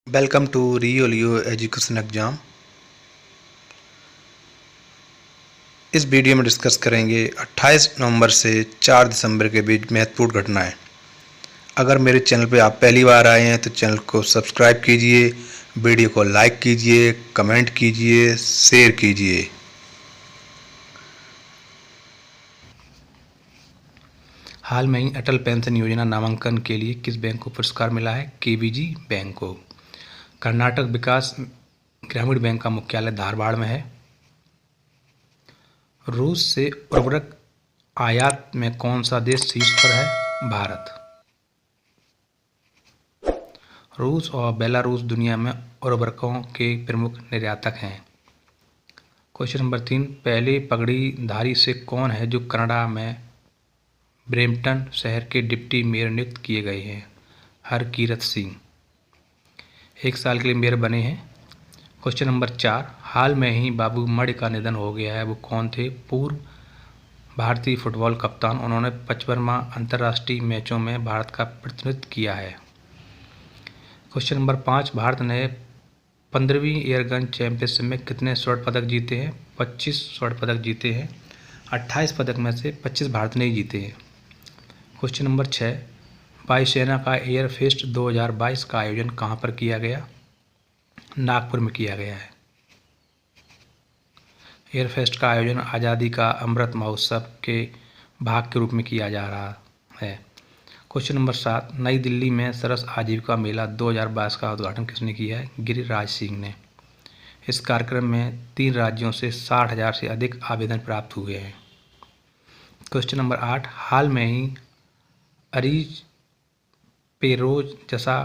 Welcome to रियोलियो education exam. इस video में डिस्कस करेंगे 28 नवंबर से 4 दिसंबर के बीच महत्वपूर्ण घटनाएं। अगर मेरे चैनल पे आप पहली बार आए हैं तो चैनल को सब्सक्राइब कीजिए, वीडियो को लाइक कीजिए, कमेंट कीजिए, शेयर कीजिए। हाल में ही अटल पेंशन योजना नामांकन के लिए किस बैंक को पुरस्कार मिला है? केबीजी बैंक को। कर्नाटक विकास ग्रामीण बैंक का मुख्यालय धारवाड़ में है। रूस से उर्वरक आयात में कौन सा देश शीर्ष पर है? भारत। रूस और बेलारूस दुनिया में उर्वरकों के प्रमुख निर्यातक हैं। क्वेश्चन नंबर 3, पहले पगड़ीधारी सिख कौन है जो कनाडा में ब्रैम्पटन शहर के डिप्टी मेयर नियुक्त किए गए हैं? हरकीरत सिंह 1 साल के लिए मेयर बने हैं। क्वेश्चन नंबर 4, हाल में ही बाबू मणि का निधन हो गया है, वो कौन थे? पूर्व भारतीय फुटबॉल कप्तान। उन्होंने 55वां अंतर्राष्ट्रीय मैचों में भारत का प्रतिनिधित्व किया है। क्वेश्चन नंबर 5, भारत ने 15वीं एयरगन चैंपियनशिप में कितने स्वर्ण पदक जीते हैं? 25 स्वर्ण पदक जीते हैं। 28 पदक में से 25 भारत ने ही जीते हैं। क्वेश्चन नंबर 6, वायुसेना का एयर फेस्ट 2022 का आयोजन कहाँ पर किया गया? नागपुर में किया गया है। एयर फेस्ट का आयोजन आज़ादी का अमृत महोत्सव के भाग के रूप में किया जा रहा है। क्वेश्चन नंबर 7, नई दिल्ली में सरस आजीविका मेला 2022 का उद्घाटन किसने किया है? गिरिराज सिंह ने। इस कार्यक्रम में 3 राज्यों से 60,000 से अधिक आवेदन प्राप्त हुए हैं। क्वेश्चन नंबर 8, हाल में ही अरीज पेरोज जसा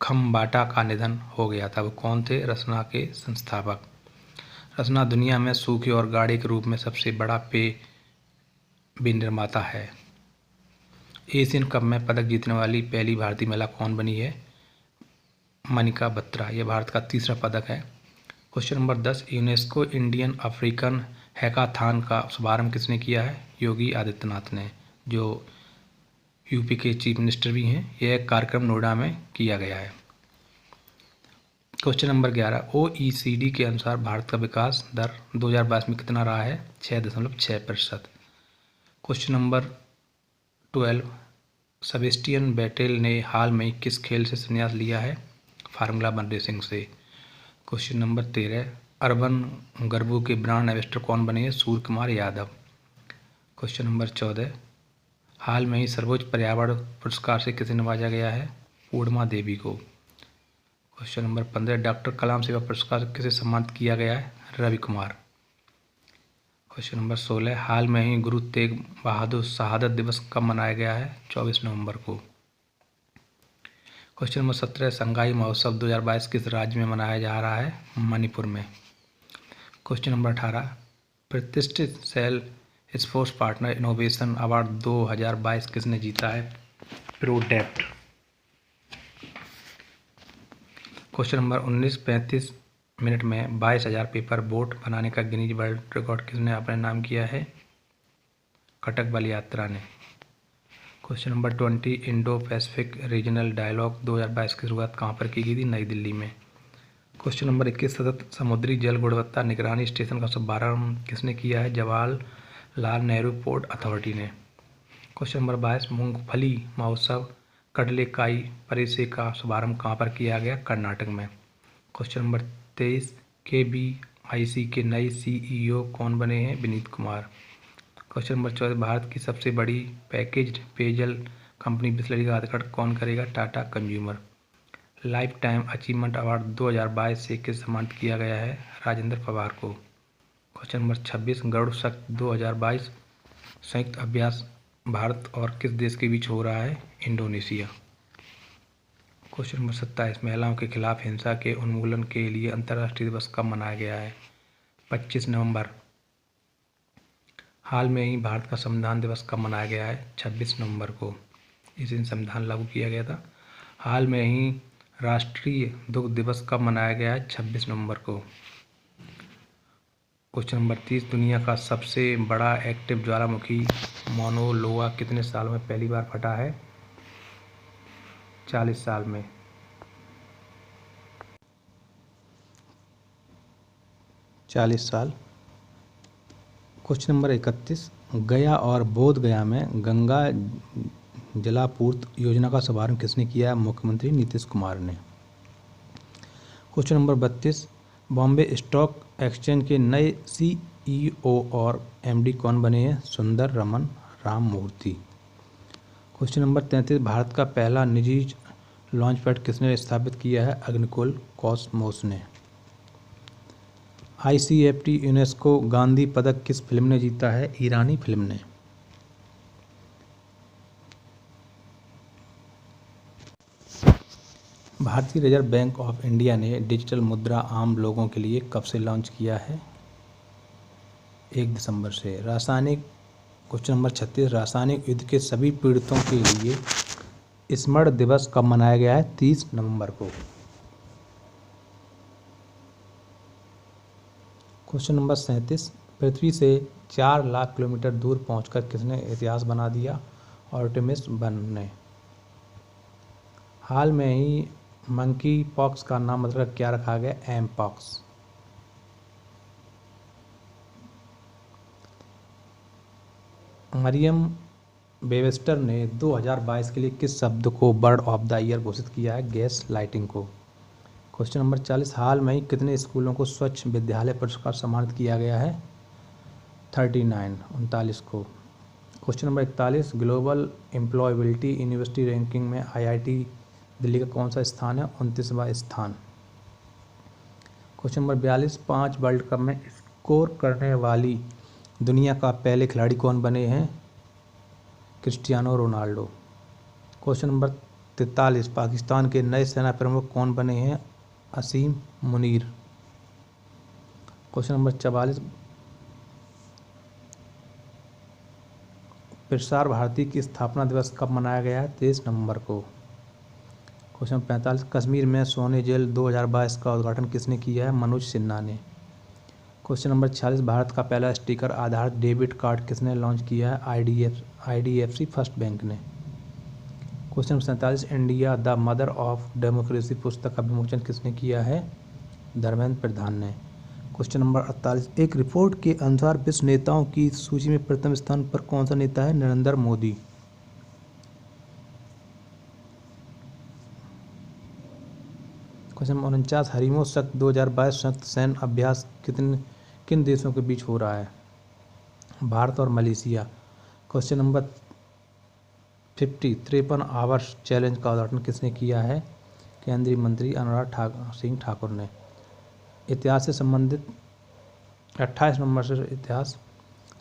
खम्बाटा का निधन हो गया था, वो कौन थे? रसना के संस्थापक। रसना दुनिया में सूखे और गाढ़े के रूप में सबसे बड़ा पेय विनिर्माता है। एशियन कप में पदक जीतने वाली पहली भारतीय महिला कौन बनी है? मनिका बत्रा। यह भारत का तीसरा पदक है। Question number 10, UNESCO Indian African hackathon का शुभारंभ किसने किया है? योगी आदित्यनाथ ने, जो यूपी के चीफ मिनिस्टर भी हैं। यह कार्यक्रम नोएडा में किया गया है। क्वेश्चन नंबर 11, OECD के अनुसार भारत का विकास दर 2022 में कितना रहा है? 6.6%। क्वेश्चन नंबर 12, सेबेस्टियन वेटेल ने हाल में किस खेल से संन्यास लिया है? फार्मूला 1 रेसिंग से। क्वेश्चन नंबर 13, अर्बन गरबू के ब्रांड एम्बेसडर कौन बने हैं? सूर्य कुमार यादव। क्वेश्चन नंबर 14, हाल में ही सर्वोच्च पर्यावरण पुरस्कार से किसे नवाजा गया है? पूर्णिमा देवी को। क्वेश्चन नंबर 15, डॉक्टर कलाम सेवा पुरस्कार किसे सम्मानित किया गया है? रवि कुमार। क्वेश्चन नंबर 16, हाल में ही गुरु तेग बहादुर शहादत दिवस कब मनाया गया है? 24 नवंबर को। क्वेश्चन नंबर 17, संगाई महोत्सव 2022 किस राज्य में मनाया जा रहा है? मणिपुर में। क्वेश्चन नंबर 18, प्रतिष्ठित सेल स्पोर्ट्स पार्टनर इनोवेशन अवार्ड 2022 किसने जीता है? प्रोडेप्ट। क्वेश्चन नंबर 19, 35 मिनट में 22,000 पेपर बोट बनाने का गिनीज वर्ल्ड रिकॉर्ड किसने अपने नाम किया है? कटक बल यात्रा ने। Question number 20, Indo Pacific regional dialogue 2022 की शुरुआत कहाँ पर की गई थी? नई दिल्ली में। क्वेश्चन नंबर 21, सतत समुद्री जल गुणवत्ता निगरानी स्टेशन का शुभारंभ किसने किया है? जवाहरलाल नेहरू पोर्ट अथॉरिटी ने। क्वेश्चन नंबर 22, मूंगफली महोत्सव कडलेकाई परिसे का शुभारंभ कहाँ पर किया गया? कर्नाटक में। क्वेश्चन नंबर 23, KBIC के नए CEO कौन बने हैं? विनीत कुमार। क्वेश्चन नंबर 24, भारत की सबसे बड़ी पैकेज्ड पेयजल कंपनी बिसलेरी का अधिग्रहण कौन करेगा? Tata consumer. Life time achievement award 2022 से किस सम्मानित किया गया है? राजेंद्र पवार को। क्वेश्चन नंबर 26, गरुड़ शक्ति 2022 संयुक्त अभ्यास भारत और किस देश के बीच हो रहा है? इंडोनेशिया। क्वेश्चन नंबर 27, महिलाओं के खिलाफ हिंसा के उन्मूलन के लिए अंतर्राष्ट्रीय दिवस कब मनाया गया है? 25 नवंबर। हाल में ही भारत का संविधान दिवस कब मनाया गया है? 26 नवंबर को। इस दिन संविधान लागू किया गया था। हाल में ही राष्ट्रीय दुग्ध दिवस कब मनाया गया है? 26 नवंबर को। क्वेश्चन नंबर 30, दुनिया का सबसे बड़ा एक्टिव ज्वालामुखी मौना लोआ कितने साल में पहली बार फटा है? 40 साल में। 40 साल। क्वेश्चन नंबर 31, गया और बोध गया में गंगा जलापूर्ति योजना का शुभारंभ किसने किया है? मुख्यमंत्री नीतीश कुमार ने। Question number 32, Bombay stock exchange के नए CEO और MD कौन बने हैं? सुंदर रमन राममूर्ति। क्वेश्चन नंबर 33, भारत का पहला निजी लॉन्च पैड किसने स्थापित किया है? अग्निकुल कॉसमोस ने। ICFT यूनेस्को गांधी पदक किस फिल्म ने जीता है? ईरानी फिल्म ने। भारतीय रिजर्व बैंक ऑफ इंडिया ने डिजिटल मुद्रा आम लोगों के लिए कब से लॉन्च किया है? 1 दिसंबर से। रासायनिक क्वेश्चन नंबर 36, रासायनिक युद्ध के सभी पीड़ितों के लिए स्मरण दिवस कब मनाया गया है? 30 नवंबर को। क्वेश्चन नंबर 37, पृथ्वी से 4 लाख किलोमीटर दूर पहुंचकर किसने इतिहास बना दिया? आर्टेमिस 1 ने। हाल में ही मंकी पॉक्स का नाम मतलब क्या रखा गया? M pox. मरियम वेबस्टर ने 2022 के लिए किस शब्द को वर्ड ऑफ द ईयर घोषित किया है? गैस लाइटिंग को। क्वेश्चन नंबर 40, हाल में ही कितने स्कूलों को स्वच्छ विद्यालय पुरस्कार सम्मानित किया गया है? 39 को। Question number 41, global employability university ranking में IIT दिल्ली का कौन सा स्थान है? 29वां स्थान। क्वेश्चन नंबर 42, 5 वर्ल्ड कप में स्कोर करने वाली दुनिया का पहले खिलाड़ी कौन बने हैं? Cristiano Ronaldo. Question number 43, Pakistan के नए सेना प्रमुख कौन बने हैं? असीम मुनीर। क्वेश्चन नंबर 44, प्रसार भारती की स्थापना दिवस कब मनाया गया है? 23 नवंबर को। क्वेश्चन 45, कश्मीर में सोने जेल 2022 का उद्घाटन किसने किया है? मनोज सिन्हा ने। क्वेश्चन नंबर 46, भारत का पहला स्टिकर आधारित डेबिट कार्ड किसने लॉन्च किया है? IDFC फर्स्ट बैंक ने। Question 47, India the mother of democracy पुस्तक का विमोचन किसने किया है? धर्मेंद्र प्रधान ने। क्वेश्चन नंबर 48, एक रिपोर्ट के अनुसार विश्व नेताओं की सूची में प्रथम स्थान पर कौन सा नेता है? नरेंद्र मोदी। क्वेश्चन 49, हरिमो शक्ति 2022 संयुक्त सैन्य अभ्यास किन देशों के बीच हो रहा है? भारत और Malaysia. Question number 50, 53 hours challenge का उद्घाटन किसने किया है? केंद्रीय मंत्री अनुराग सिंह ठाकुर ने। इतिहास से संबंधित 28 नंबर से इतिहास,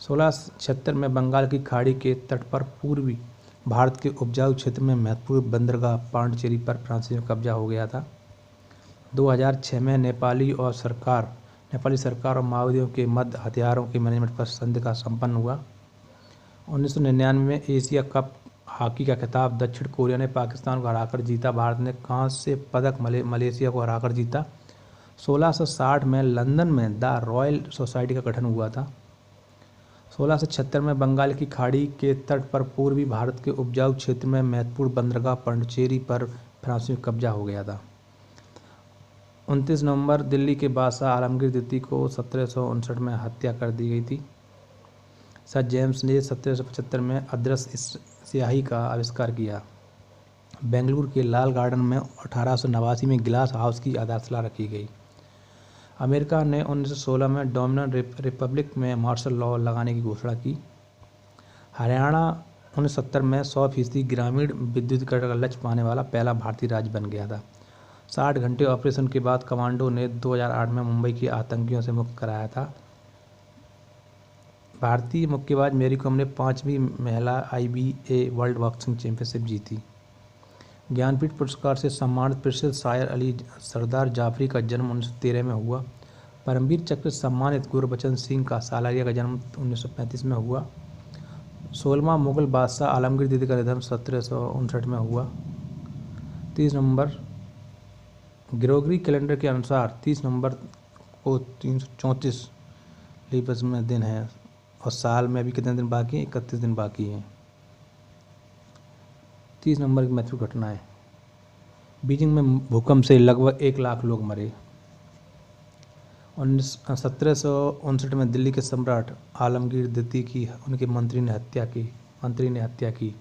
1676 में बंगाल की खाड़ी के तट पर पूर्वी भारत के उपजाऊ क्षेत्र में महत्वपूर्ण बंदरगाह पांडिचेरी पर फ्रांसीसी में कब्जा हो गया था। 2006 में नेपाली सरकार और माओवादियों के मध्य हथियारों के मैनेजमेंट पर संधि का संपन्न हुआ। 1999 में एशिया कप हॉकी का खिताब दक्षिण कोरिया ने पाकिस्तान को हराकर जीता। भारत ने कांस्य पदक मलेशिया को हराकर जीता। 1660 में लंदन में द रॉयल सोसाइटी का गठन हुआ था। 1676 में बंगाल की खाड़ी के तट पर पूर्वी भारत के उपजाऊ क्षेत्र में महत्वपूर्ण बंदरगाह पांडिचेरी पर फ्रांसीसी में कब्जा हो गया था। 29 नवंबर दिल्ली के बादशाह आलमगीर द्वितीय को 1759 में हत्या कर दी गई थी। सर जेम्स ने 1775 में अदृश्य स्याही का आविष्कार किया। बेंगलुरु के लाल गार्डन में 1889 में ग्लास हाउस की आधारशिला रखी गई। अमेरिका ने 1916 में डोमिनिकन रिपब्लिक में मार्शल लॉ लगाने की घोषणा की। हरियाणा 1970 में 100% ग्रामीण विद्युतीकरण का लक्ष्य पाने वाला पहला भारतीय राज्य बन गया था। 60 घंटे ऑपरेशन के बाद कमांडो ने 2008 में मुंबई के आतंकियों से मुक्त कराया था। भारतीय मुक्केबाज मेरी कॉम ने 5वीं महिला IBA वर्ल्ड बॉक्सिंग चैंपियनशिप जीती। ज्ञानपीठ पुरस्कार से सम्मानित प्रसिद्ध शायर अली सरदार जाफरी का जन्म 1913 में हुआ। परमवीर चक्र से सम्मानित गुरबचन सिंह का सालारिया का जन्म 1935 में हुआ। 16वां मुगल बादशाह आलमगीर द्वितीय का निधन 1759 में हुआ। 30 नवंबर ग्रेगोरी कैलेंडर के अनुसार 30 नवंबर को 334 लीपस में दिन है और साल में अभी कितने दिन बाकी हैं? 31 दिन बाकी हैं। 30 नवंबर की महत्वपूर्ण घटनाएं, बीजिंग में भूकंप से लगभग 1 लाख लोग मरे। 1759 में दिल्ली के सम्राट आलमगीर द्वितीय की उनके मंत्री ने हत्या की।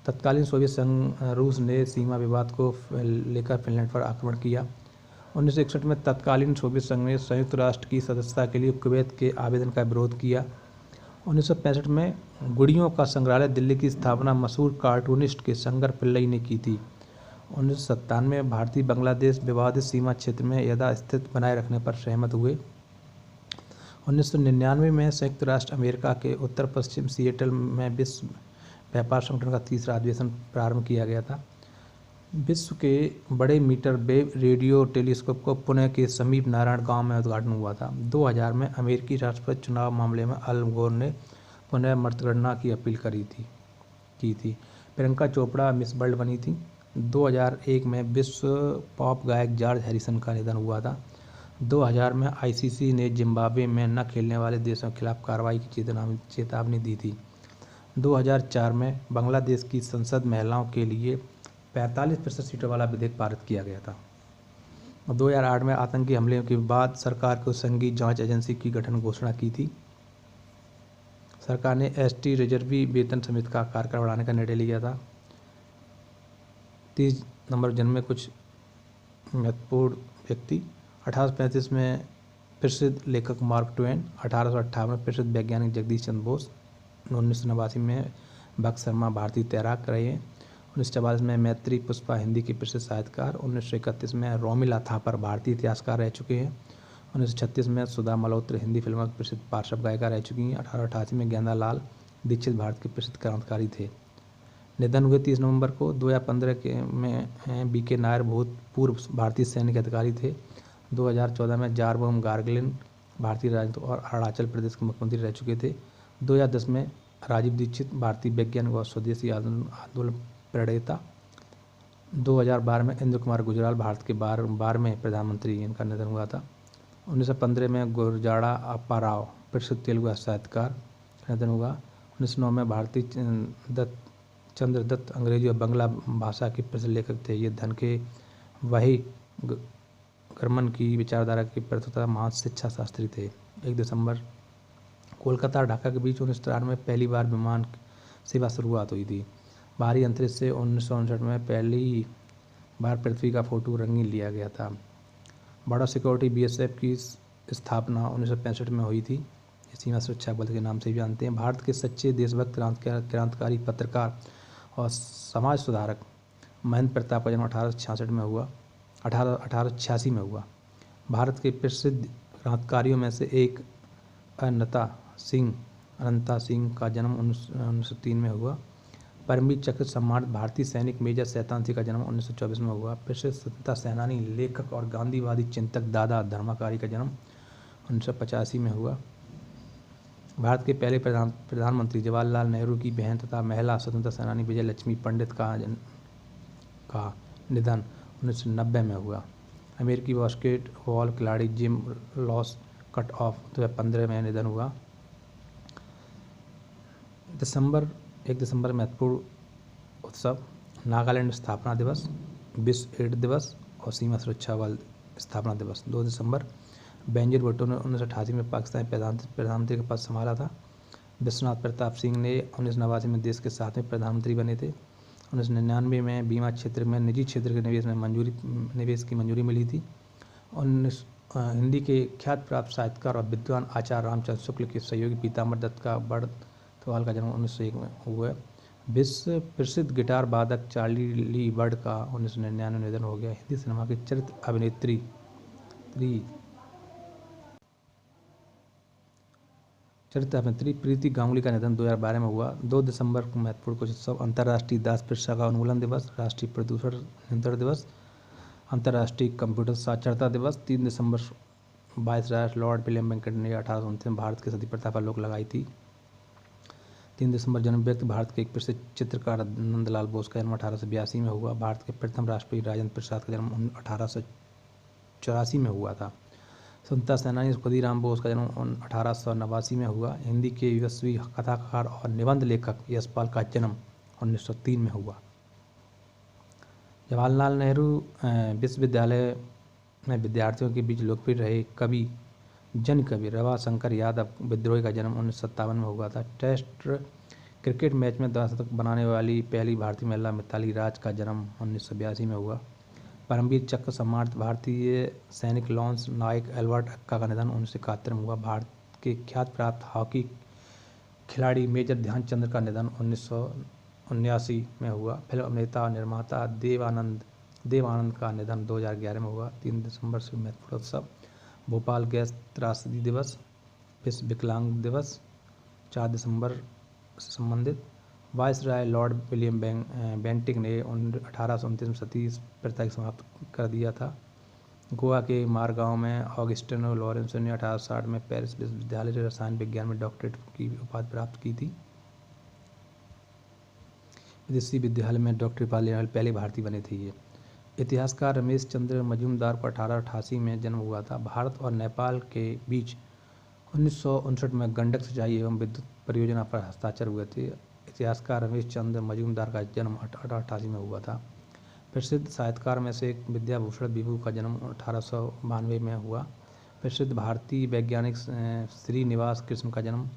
तत्कालीन सोवियत संघ रूस ने सीमा विवाद को लेकर फिनलैंड पर आक्रमण किया। 1961 में तत्कालीन सोवियत संघ ने संयुक्त राष्ट्र की सदस्यता के लिए कुवैत के आवेदन का विरोध किया। 1965 में गुड़ियों का संग्रहालय दिल्ली की स्थापना मशहूर कार्टूनिस्ट के शंकर पिल्लई ने की थी। 1997 में भारतीय बांग्लादेश विवादित सीमा क्षेत्र में यथास्थिति बनाए रखने पर सहमत हुए। 1999 में संयुक्त राष्ट्र अमेरिका के उत्तर पश्चिम सिएटल में विश्व व्यापार संगठन का तीसरा अधिवेशन प्रारंभ किया गया था। विश्व के बड़े मीटर वेव रेडियो टेलीस्कोप को पुणे के समीप नारायण गांव में उद्घाटन हुआ था। 2000 में अमेरिकी राष्ट्रपति चुनाव मामले में अल गोर ने पुनः मतगणना की अपील की थी। प्रियंका चोपड़ा मिस वर्ल्ड बनी थी। 2001 में विश्व पॉप गायक जॉर्ज हैरिसन का निधन हुआ था। 2000 में आईसीसी ने जिम्बाब्वे में न खेलने वाले देशों के खिलाफ कार्रवाई की चेतावनी दी थी। 2004 में बांग्लादेश की संसद महिलाओं के लिए 45% सीटों वाला विधेयक पारित किया गया था। 2008 में आतंकी हमले के बाद सरकार को संघीय जांच एजेंसी की गठन घोषणा की थी। सरकार ने एसटी रिजर्वी वेतन समिति का कार्यकाल बढ़ाने का निर्णय लिया था। 30 नंबर जन्म में कुछ महत्वपूर्ण व्यक्ति। 1835 में प्रसिद्ध लेखक मार्क ट्वेन। 1858 में प्रसिद्ध वैज्ञानिक जगदीश चंद्र बोस। 1989 में भक्त शर्मा भारतीय तैराक रहे हैं। 1944 में मैत्री पुष्पा हिंदी की प्रसिद्ध साहित्यकार। 1931 में रोमिला थापर भारतीय इतिहासकार रह चुके हैं। 1936 में सुधा मल्होत्रा हिंदी फिल्मों की प्रसिद्ध पार्श्व गायिका रह चुकी हैं। 1888 में गेंदा लाल दीक्षित भारत के प्रसिद्ध क्रांतिकारी थे। निधन हुए 30 नवंबर को। 2015 में बीके नायर भूतपूर्व भारतीय सैनिक अधिकारी थे। 2014 में जारबोम गार्गलिन भारतीय राजनीति और अरुणाचल प्रदेश के मुख्यमंत्री रह चुके थे। 2010 में राजीव दीक्षित भारतीय वैज्ञानिक और स्वदेशी आंदोलन प्रणेता। 2012 में इंद्र कुमार गुजराल भारत के 12वें प्रधानमंत्री, इनका निधन हुआ था। 1915 में गुरजाड़ा अप्पाराव प्रसिद्ध तेलुगु साहित्यकार, निधन हुआ। 1909 में भारतीय चंद्रदत्त अंग्रेजी और बंगला भाषा के प्रसिद्ध लेखक थे। ये धन के वही गर्मन की विचारधारा के प्रस्तुता महान शिक्षा शास्त्री थे। 1 दिसंबर कोलकाता और ढाका के बीच 1993 में पहली बार विमान सेवा शुरुआत हुई थी। बाहरी अंतरिक्ष से 1959 में पहली बार पृथ्वी का फोटो रंगीन लिया गया था। बॉर्डर सिक्योरिटी बीएसएफ की स्थापना 1965 में हुई थी। सीमा सुरक्षा बल के नाम से भी जानते हैं। भारत के सच्चे देशभक्त क्रांतिकारी पत्रकार और समाज सुधारक महेंद्र प्रताप का जन्म 1886 में हुआ। भारत के प्रसिद्ध क्रांतिकारियों में से एक अनंता सिंह का जन्म 1903 में हुआ। परमवीर चक्र सम्मानित भारतीय सैनिक मेजर शैतान सिंह का जन्म 1924 में हुआ। प्रसिद्ध स्वतंत्रता सेनानी, लेखक और गांधीवादी चिंतक दादा धर्माकारी का जन्म 1985 में हुआ। भारत के पहले प्रधानमंत्री जवाहरलाल नेहरू की बहन तथा महिला स्वतंत्रता सेनानी विजय लक्ष्मी पंडित का निधन 1990 में हुआ। अमेरिकी बास्केटबॉल खिलाड़ी जिम लॉस कट ऑफ 2015 में निधन हुआ। 1 दिसंबर महत्वपूर्ण उत्सव, नागालैंड स्थापना दिवस, विश्व एड्स दिवस और सीमा सुरक्षा बल स्थापना दिवस। 2 दिसंबर बेंजीर भुट्टो ने 1988 में पाकिस्तानी प्रधानमंत्री का पद संभाला था। विश्वनाथ प्रताप सिंह ने 1989 में देश के 7वें प्रधानमंत्री बने थे। 1999 में बीमा क्षेत्र में निजी क्षेत्र के निवेश की मंजूरी मिली थी। हिंदी के ख्यात प्राप्त साहित्यकार और विद्वान आचार्य रामचंद्र शुक्ल के सहयोगी पीताम्बर दत्त का बर्दवाल का जन्म 1901 में हुआ। विश्व प्रसिद्ध गिटार वादक चार्ली ली बर्ड का 1999 में निधन हो गया। हिंदी सिनेमा की चरित्र अभिनेत्री प्रीति गांगुली का निधन 2012 में हुआ। 2 दिसंबर को महत्वपूर्ण कुछ उत्सव, अंतर्राष्ट्रीय दास पेशा का उन्मूलन दिवस, राष्ट्रीय प्रदूषण नियंत्रण दिवस, अंतर्राष्ट्रीय कंप्यूटर साक्षरता दिवस। 3 दिसंबर वाइसराय लॉर्ड विलियम बेंटिंक ने 1829 में भारत की सती प्रथा पर रोक लगाई थी। 3 दिसंबर जन्म व्यक्ति, भारत के एक प्रसिद्ध चित्रकार नंदलाल बोस का जन्म 1882 में हुआ। भारत के प्रथम राष्ट्रपति राजेंद्र प्रसाद का जन्म 1884 में हुआ था। स्वतंत्रता सेनानी खुदीराम बोस का जन्म 1889 में हुआ। हिंदी के यशस्वी कथाकार और निबंध लेखक यशपाल का जन्म 1903 में हुआ। जवाहरलाल नेहरू विश्वविद्यालय में विद्यार्थियों के बीच लोकप्रिय रहे कवि जन कवि रवाशंकर यादव विद्रोही का जन्म 1957 में हुआ था। टेस्ट क्रिकेट मैच में 10 शतक बनाने वाली पहली भारतीय महिला मिताली राज का जन्म 1982 में हुआ। परमवीर चक्र सम्मानित भारतीय सैनिक लॉन्स नायक एल्बर्ट एक्का का निधन 1971 में हुआ। भारत के ख्याति प्राप्त हॉकी खिलाड़ी मेजर ध्यानचंद का निधन 1979 में हुआ। फिल्म अभिनेता और निर्माता देव आनंद का निधन 2011 में हुआ। 3 दिसंबर से महत्वपूर्ण उत्सव। भोपाल गैस त्रासदी दिवस, विश्व विकलांग दिवस 4 दिसंबर से संबंधित। वायसराय लॉर्ड विलियम बेंटिक ने 1829 में सती प्रथा समाप्त कर दिया था। गोवा के मारगांव में ऑगस्टिनो लॉरेंसो ने 1860 में पेरिस विश्वविद्यालय से रसायन विज्ञान में डॉक्टरेट की उपाधि प्राप्त की थी। विदेशी विद्यालय में डॉक्टरेट पाने वाले पहले भारतीय बने थे ये। इतिहासकार रमेश चंद्र मजूमदार को 1888 में जन्म हुआ था। भारत और नेपाल के बीच 1959 में गंडक सिंचाई एवं विद्युत परियोजना पर हस्ताक्षर हुए थे। इतिहासकार रमेश चंद्र मजूमदार का जन्म 1888 में हुआ था। प्रसिद्ध साहित्यकार में से विद्याभूषण विभू का जन्म 1892 में हुआ। प्रसिद्ध भारतीय वैज्ञानिक श्रीनिवास कृष्ण का जन्म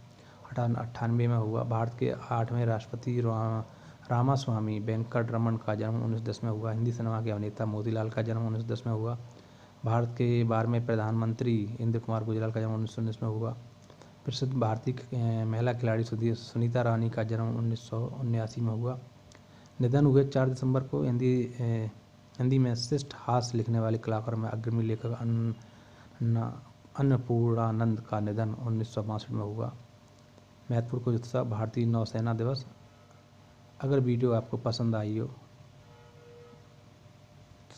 1898 में हुआ। भारत के 8वें राष्ट्रपति रामास्वामी वेंकट रमन का जन्म 1910 में हुआ। हिंदी सिनेमा के अभिनेता मोतीलाल का जन्म 1910 में हुआ। भारत के 12वें प्रधानमंत्री इंद्र कुमार गुजराल का जन्म 1919 में हुआ। प्रसिद्ध भारतीय महिला खिलाड़ी सुनीता रानी का जन्म 1979 में हुआ। निधन हुए 4 दिसंबर को। हिंदी में श्रेष्ठ हास्य लिखने वाले कलाकारों में अग्रणी लेखक अन्नपूर्णानंद का निधन 1962 में हुआ। महत्वपूर्ण कुछ उत्सव। भारतीय नौसेना दिवस। अगर वीडियो आपको पसंद आई हो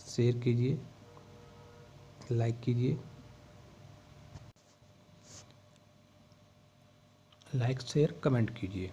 शेयर कीजिए, लाइक कीजिए, शेयर कमेंट कीजिए।